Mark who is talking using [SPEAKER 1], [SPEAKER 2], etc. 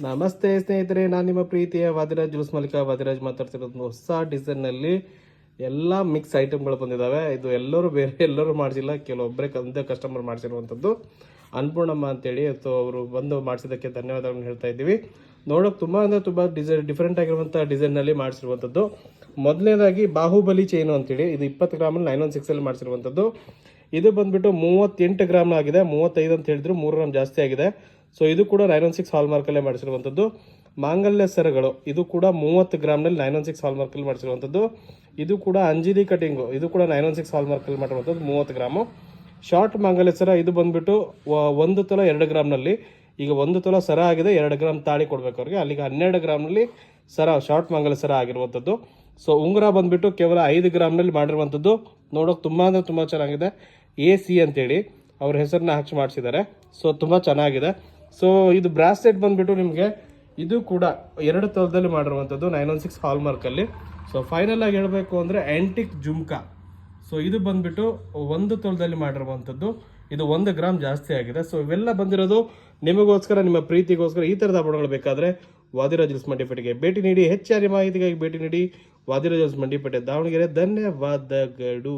[SPEAKER 1] ನಮಸ್ತೆ ಸ್ನೇಹಿತರೆ, ನಾನು ನಿಮ್ಮ ಪ್ರೀತಿಯ ವಾದಿರಾಜ್ ಜ್ಯೂಸ್ ಮಾಲೀಕ ವಾದಿರಾಜ್ ಮಾತಾಡ್ತಿರೋದು. ಹೊಸ ಡಿಸೈನ್ನಲ್ಲಿ ಎಲ್ಲ ಮಿಕ್ಸ್ ಐಟಮ್ಗಳು ಬಂದಿದ್ದಾವೆ. ಇದು ಎಲ್ಲರೂ ಮಾಡಿಸಿಲ್ಲ, ಕೆಲವೊಬ್ಬರೇ ಕಸ್ಟಮರ್ ಮಾಡಿಸಿರುವಂಥದ್ದು. ಅನ್ನಪೂರ್ಣಮ್ಮ ಅಂತೇಳಿ ಅವರು ಬಂದು ಮಾಡಿಸಿದ್ದಕ್ಕೆ ಧನ್ಯವಾದಗಳನ್ನು ಹೇಳ್ತಾ ಇದ್ದೀವಿ. ನೋಡೋಕೆ ತುಂಬ ಡಿಫ್ರೆಂಟ್ ಆಗಿರುವಂಥ ಡಿಸೈನ್ನಲ್ಲಿ ಮಾಡಿಸಿರುವಂಥದ್ದು. ಮೊದಲನೇದಾಗಿ ಬಾಹುಬಲಿ ಚೈನು ಅಂತೇಳಿ, ಇದು 20 ಗ್ರಾಮಲ್ಲಿ 916 ಮಾಡಿಸಿರುವಂಥದ್ದು. ಇದು ಬಂದುಬಿಟ್ಟು 38 ಗ್ರಾಮ್ ಆಗಿದೆ. 35 ಅಂತ ಹೇಳಿದ್ರು, 3 ಗ್ರಾಮ್ ಜಾಸ್ತಿ ಆಗಿದೆ. ಸೊ ಇದು ಕೂಡ 916 ಹಾಲ್ಮಾರ್ಕಲ್ಲೇ ಮಾಡಿಸಿರುವಂಥದ್ದು. ಮಾಂಗಲ್ಯ ಸರಗಳು ಇದು ಕೂಡ 30 ಗ್ರಾಮ್ನಲ್ಲಿ 916 ಹಾಲ್ಮಾರ್ಕಲ್ಲಿ ಮಾಡಿಸಿರುವಂಥದ್ದು. ಇದು ಕೂಡ ಅಂಜಿಲಿ ಕಟಿಂಗು, ಇದು ಕೂಡ 916 ಹಾಲ್ಮಾರ್ಕಲ್ಲಿ ಮಾಡಿರುವಂಥದ್ದು, 30 ಗ್ರಾಮು. ಶಾರ್ಟ್ ಮಾಂಗಲ್ಯ ಸರ ಇದು ಬಂದುಬಿಟ್ಟು 1 ತೊಲ 2 ಗ್ರಾಮ್ನಲ್ಲಿ. ಈಗ 1 ತೊಲ ಸರ ಆಗಿದೆ, 2 ಗ್ರಾಮ್ ತಾಳಿ ಕೊಡಬೇಕು ಅವ್ರಿಗೆ. ಅಲ್ಲಿಗೆ 12 ಗ್ರಾಮ್ನಲ್ಲಿ ಸರ, ಶಾರ್ಟ್ ಮಾಂಗಲ್ಯ ಸರ ಆಗಿರುವಂಥದ್ದು. ಸೊ ಉಂಗುರ ಬಂದುಬಿಟ್ಟು ಕೇವಲ 5 ಗ್ರಾಮ್ನಲ್ಲಿ ಮಾಡಿರುವಂಥದ್ದು. ನೋಡೋಕೆ ತುಂಬ ಚೆನ್ನಾಗಿದೆ. AC ಅಂತೇಳಿ ಅವ್ರ ಹೆಸರನ್ನ ಹಾಕಿ ಮಾಡಿಸಿದ್ದಾರೆ. ಸೊ ತುಂಬ ಚೆನ್ನಾಗಿದೆ. ಸೊ ಇದು ಬ್ರಾಸ್ಲೆಟ್ ಬಂದುಬಿಟ್ಟು ನಿಮಗೆ ಇದು ಕೂಡ 2 ತೊಲದಲ್ಲಿ ಮಾಡಿರುವಂಥದ್ದು, 916 ಹಾಲ್ಮಾರ್ಕಲ್ಲಿ. ಸೊ ಫೈನಲ್ ಆಗಿ ಹೇಳಬೇಕು ಅಂದರೆ ಆ್ಯಂಟಿಕ್ ಜುಮ್ಕಾ. ಸೊ ಇದು ಬಂದುಬಿಟ್ಟು 1 ತೊಲದಲ್ಲಿ ಮಾಡಿರುವಂಥದ್ದು. ಇದು 1 ಗ್ರಾಮ್ ಜಾಸ್ತಿ ಆಗಿದೆ. ಸೊ ಇವೆಲ್ಲ ಬಂದಿರೋದು ನಿಮಗೋಸ್ಕರ, ನಿಮ್ಮ ಪ್ರೀತಿಗೋಸ್ಕರ. ಈ ಥರದ ಹಬ್ಬಗಳು ಬೇಕಾದರೆ ವಾದಿರಾಜ್ ಜ್ಯೂಸ್ ಮಂಡಿಪೇಟೆಗೆ ಭೇಟಿ ನೀಡಿ. ಹೆಚ್ಚಿನ ಮಾಹಿತಿಗಾಗಿ ಭೇಟಿ ನೀಡಿ ವಾದಿರಾಜ್ ಜ್ಯೂಸ್ ಮಂಡಿಪೇಟೆ, ದಾವಣಗೆರೆ. ಧನ್ಯವಾದಗಳು.